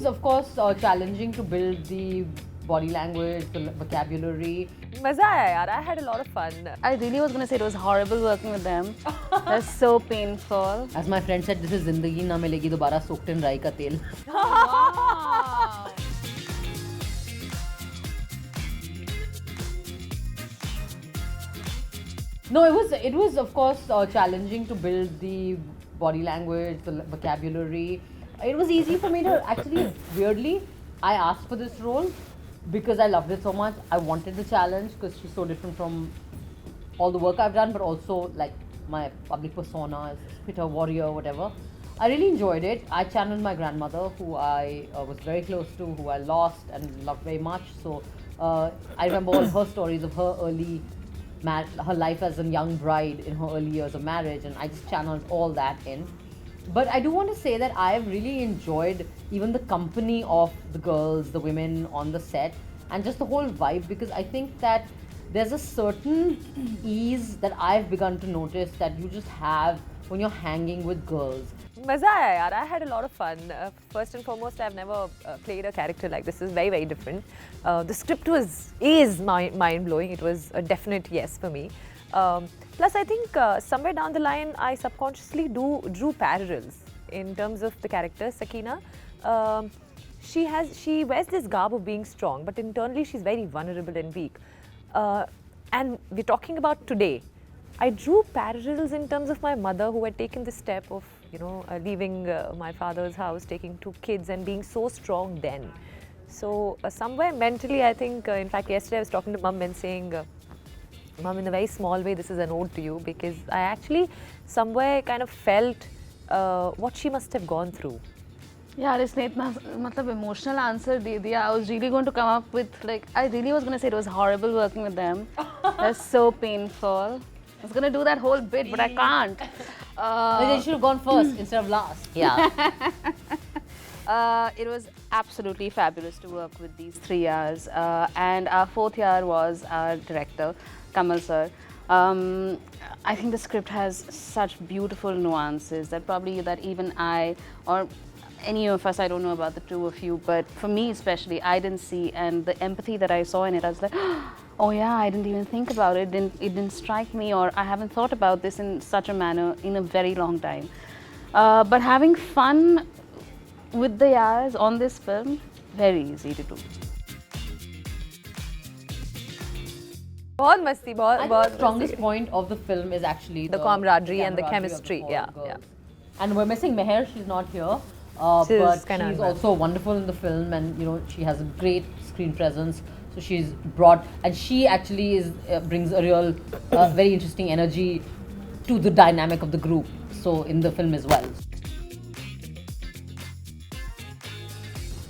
was, of course, challenging to build the body language, the vocabulary. मजा आया यार. I had a lot of fun. I really was going to say it was horrible working with them. That's so painful. As my friend said, this is Zindagi na Milegi, Dobara soaked in rai ka tel. Wow. No, it was of course challenging to build the body language, the vocabulary. It was easy for me to actually, weirdly, I asked for this role because I loved it so much. I wanted the challenge because she's so different from all the work I've done, but also like my public persona as a spitter warrior, whatever. I really enjoyed it. I channeled my grandmother, who I was very close to, who I lost and loved very much. So I remember all her stories of her early her life as a young bride in her early years of marriage, and I just channeled all that in. But I do want to say that I've really enjoyed even the company of the girls, the women on the set, and just the whole vibe, because I think that there's a certain ease that I've begun to notice that you just have when you're hanging with girls. मजा आया यार. I had a lot of fun. First and foremost, I've never played a character like this. It's very, very different. The script is mind blowing. It was a definite yes for me. Plus, I think somewhere down the line, I subconsciously drew parallels in terms of the character Sakina. She wears this garb of being strong, but internally she's very vulnerable and weak. And we're talking about today. I drew parallels in terms of my mother, who had taken the step of, leaving my father's house, taking 2 kids, and being so strong then. So somewhere mentally, I think, in fact, yesterday I was talking to Mum and saying, Mum, in a very small way, this is an ode to you, because I actually somewhere kind of felt what she must have gone through. Yeah, इसने इतना मतलब emotional answer दे दिया. I was really going to come up with I really was going to say it was horrible working with them. That's so painful. I was going to do that whole bit, but I can't. They should have gone first instead of last. Yeah. It was absolutely fabulous to work with these 3 years. And our 4th year was our director, Kamal sir. I think the script has such beautiful nuances that even I, or any of us, I don't know about the 2 of you, but for me especially, I didn't see, and the empathy that I saw in it, I was like, oh yeah, I didn't even think about it. It didn't strike me, or I haven't thought about this in such a manner in a very long time. But having fun with the years on this film, very easy to do. बहुत मस्ती, बहुत The strongest point of the film is actually the camaraderie and the of chemistry. four Yeah, girls. yeah. And we're missing Meher. She's not here, She's but kinda she's unwell. also wonderful in the film, and she has a great screen presence. So she's brought, and she actually brings a real, very interesting energy to the dynamic of the group. So in the film as well.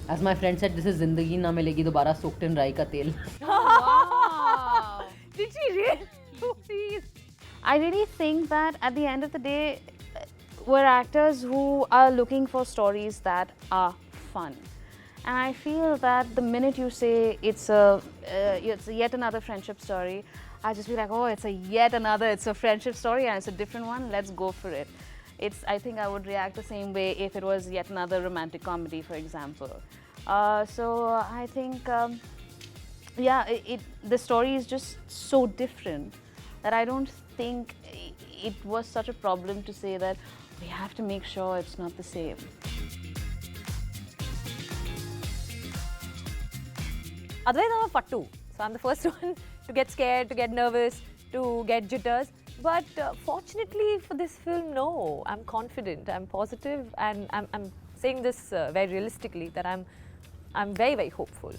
As my friend said, this is Zindagi na Milegi, Dobara soaked in rai ka tel. Wow. Did she really? Oh, please. I really think that at the end of the day, we're actors who are looking for stories that are fun. And I feel that the minute you say it's yet another friendship story, I just feel like, oh, it's a friendship story and it's a different one, let's go for it. I think I would react the same way if it was yet another romantic comedy, for example. So I think, the story is just so different that I don't think it was such a problem to say that we have to make sure it's not the same. Otherwise, I'm a fattu. So I'm the first one to get scared, to get nervous, to get jitters. But fortunately for this film, no. I'm confident, I'm positive, and I'm saying this very realistically, that I'm very, very hopeful.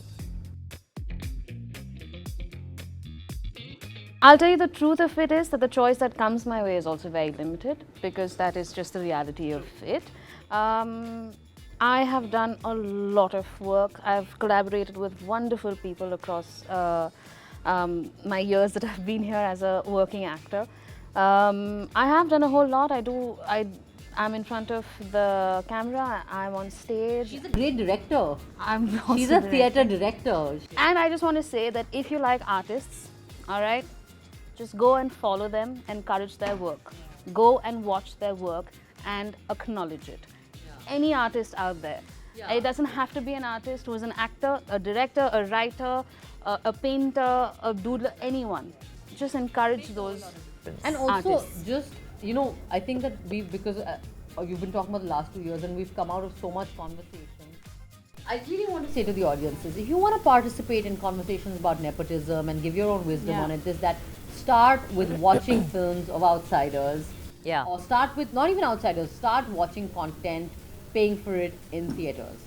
I'll tell you the truth of it is that the choice that comes my way is also very limited, because that is just the reality of it. I have done a lot of work. I've collaborated with wonderful people across my years that I've been here as a working actor. I have done a whole lot. I'm in front of the camera, I'm on stage. She's a great director. She's a theatre director. And I just want to say that if you like artists, all right, just go and follow them, encourage their work. Go and watch their work and acknowledge it. Any artist out there, Yeah. It doesn't have to be an artist who is an actor, a director, a writer, a painter, a doodler, anyone. Just encourage those. And also, Artists. just, I think that because you've been talking about the last 2 years and we've come out of so much conversation. I really want to say to the audiences, if you want to participate in conversations about nepotism and give your own wisdom Yeah. on it, is that start with watching films of outsiders. Yeah. Or start with, not even outsiders, start watching content, paying for it in theaters.